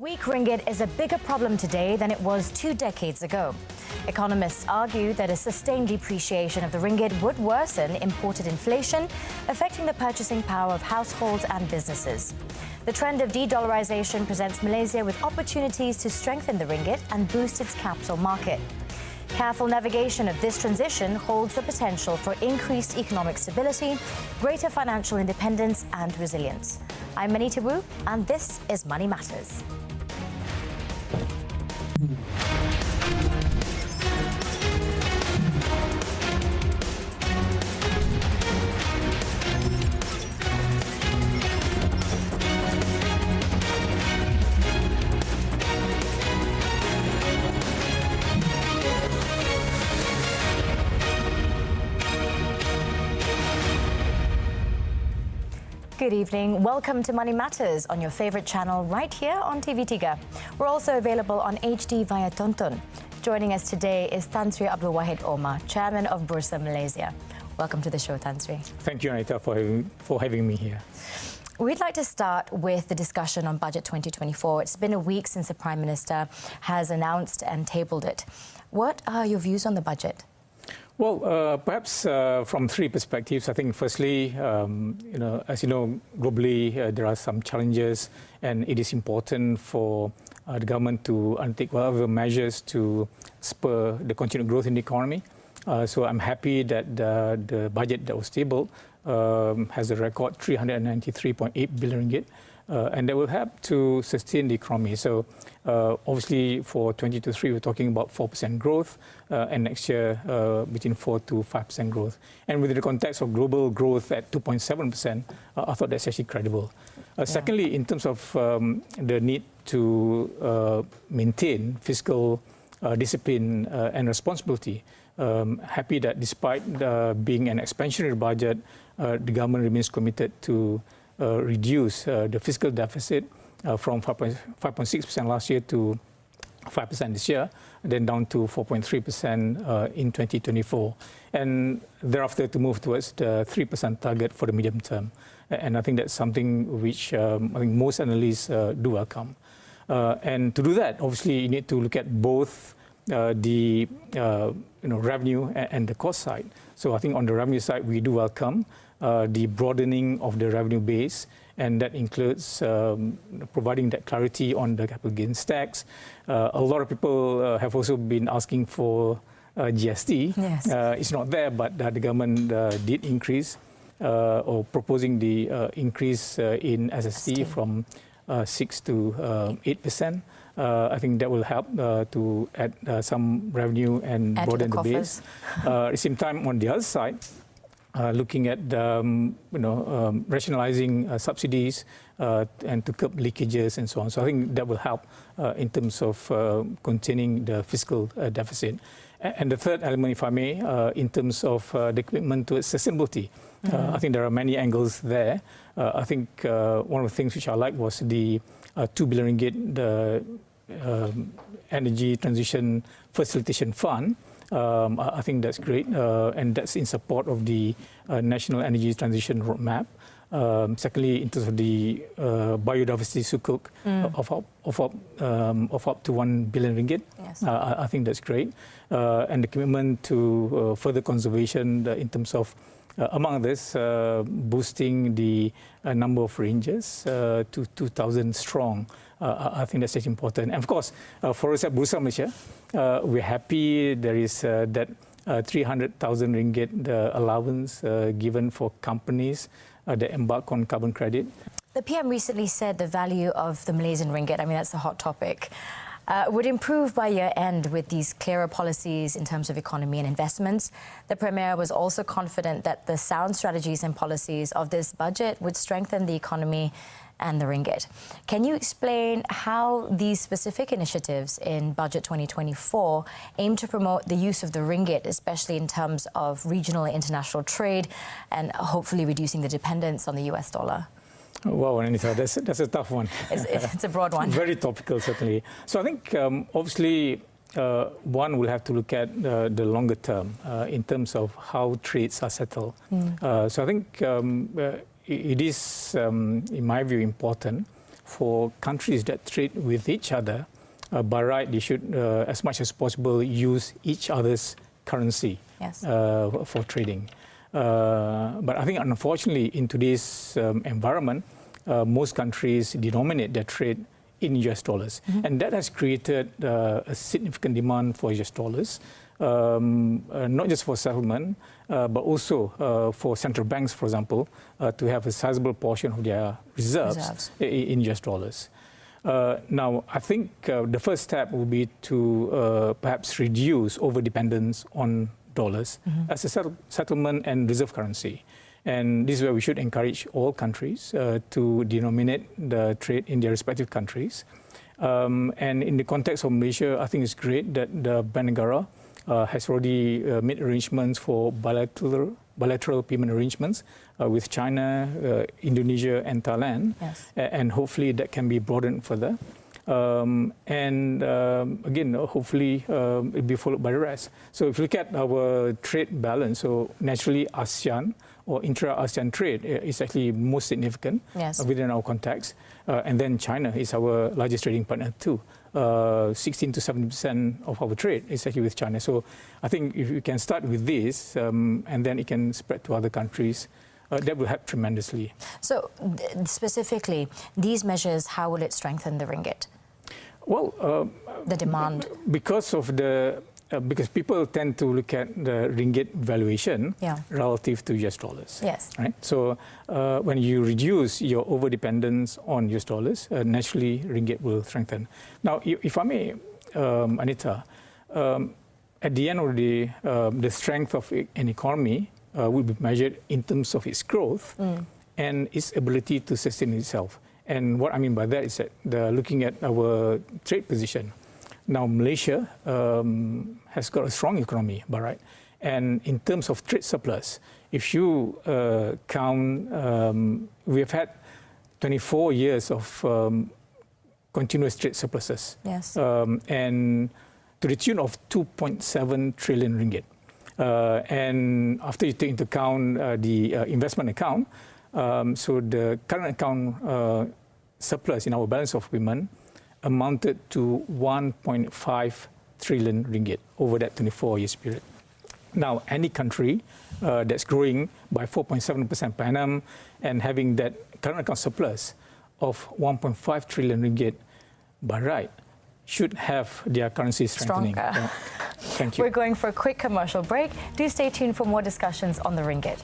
Weak ringgit is a bigger problem today than it was 2 decades ago. Economists argue that a sustained depreciation of the ringgit would worsen imported inflation, affecting the purchasing power of households and businesses. The trend of de-dollarization presents Malaysia with opportunities to strengthen the ringgit and boost its capital market. Careful navigation of this transition holds the potential for increased economic stability, greater financial independence and resilience. I'm Anita Woo, and this is Money Matters. Good evening. Welcome to Money Matters on your favorite channel right here on TV3. We're also available on HD via Tonton. Joining us today is Tan Sri Abdul Wahid Omar, Chairman of Bursa Malaysia. Welcome to the show, Tan Sri. Thank you, Anita, for having me here. We'd like to start with the discussion on Budget 2024. It's been a week since the Prime Minister has announced and tabled it. What are your views on the budget? Well, perhaps from three perspectives. I think firstly, as you know, globally there are some challenges, and it is important for the government to undertake whatever measures to spur the continued growth in the economy. So I'm happy that the budget that was tabled has a record 393.8 billion ringgit. And that will help to sustain the economy. So obviously for 2023, we're talking about 4% growth, and next year between 4 to 5% growth. And within the context of global growth at 2.7%, I thought that's actually credible. Secondly, in terms of the need to maintain fiscal discipline and responsibility, happy that despite being an expansionary budget, the government remains committed to reduce the fiscal deficit from 5.6% last year to 5% this year, then down to 4.3% in 2024, and thereafter to move towards the 3% target for the medium term. And I think that's something which I think most analysts do welcome. And to do that, obviously, you need to look at both the revenue and the cost side. So I think on the revenue side, we do welcome the broadening of the revenue base, and that includes providing that clarity on the capital gains tax. A lot of people have also been asking for GST. Yes. It's not there, but the government did increase or proposing the increase in SST from 6 to 8%. I think that will help to add some revenue and broaden the base. At the same time, on the other side, looking at rationalizing subsidies and to curb leakages and so on. So I think that will help in terms of containing the fiscal deficit. And the third element, if I may, in terms of the commitment to sustainability. I think there are many angles there. I think one of the things which I like was the 2 billion ringgit, the Energy Transition Facilitation Fund. I think that's great, and that's in support of the National Energy Transition Roadmap. Secondly, in terms of the biodiversity sukuk of up to 1 billion ringgit, yes. I think that's great, and the commitment to further conservation in terms of, among others, boosting the number of rangers to 2,000 strong. I think that's important. And of course, for us at Bursa Malaysia, we're happy there is that 300,000 ringgit allowance given for companies that embark on carbon credit. The PM recently said the value of the Malaysian ringgit, I mean, that's a hot topic, would improve by year end with these clearer policies in terms of economy and investments. The Premier was also confident that the sound strategies and policies of this budget would strengthen the economy and the ringgit. Can you explain how these specific initiatives in Budget 2024 aim to promote the use of the ringgit, especially in terms of regional and international trade, and hopefully reducing the dependence on the US dollar? Wow, Anita, that's a tough one. It's a broad one. Very topical, certainly. So I think, obviously, one will have to look at the longer term in terms of how trades are settled. So I think it is, in my view, important for countries that trade with each other, by right, they should, as much as possible, use each other's currency for trading. But I think, unfortunately, in today's environment, most countries denominate their trade in US dollars. And that has created a significant demand for US dollars, not just for settlement, but also for central banks, for example, to have a sizable portion of their reserves. In US dollars. Now, I think the first step will be to perhaps reduce over-dependence on dollars as a settlement and reserve currency. And this is where we should encourage all countries to denominate the trade in their respective countries. And in the context of Malaysia, I think it's great that the Bank Negara has already made arrangements for bilateral payment arrangements with China, Indonesia, and Thailand. And hopefully that can be broadened further. Again, hopefully it'll be followed by the rest. So if you look at our trade balance, so naturally ASEAN or intra-ASEAN trade is actually most significant within our context. And then China is our largest trading partner too. 16 to 70% of our trade is actually with China. So I think if you can start with this and then it can spread to other countries, that will help tremendously. So specifically, these measures, how will it strengthen the ringgit? Well, the demand. Because people tend to look at the ringgit valuation relative to US dollars. Right? So when you reduce your over-dependence on US dollars, naturally ringgit will strengthen. Now, if I may, Anita, at the end of the day, the strength of an economy will be measured in terms of its growth and its ability to sustain itself. And what I mean by that is that looking at our trade position. Now, Malaysia has got a strong economy, by right? And in terms of trade surplus, if you count, we have had 24 years of continuous trade surpluses. And to the tune of 2.7 trillion ringgit. And after you take into account the investment account, so the current account surplus in our balance of women amounted to 1.5 trillion ringgit over that 24 years period. Now, any country that's growing by 4.7% per annum and having that current account surplus of 1.5 trillion ringgit by right should have their currency strengthening. Thank you. We're going for a quick commercial break. Do stay tuned for more discussions on the ringgit.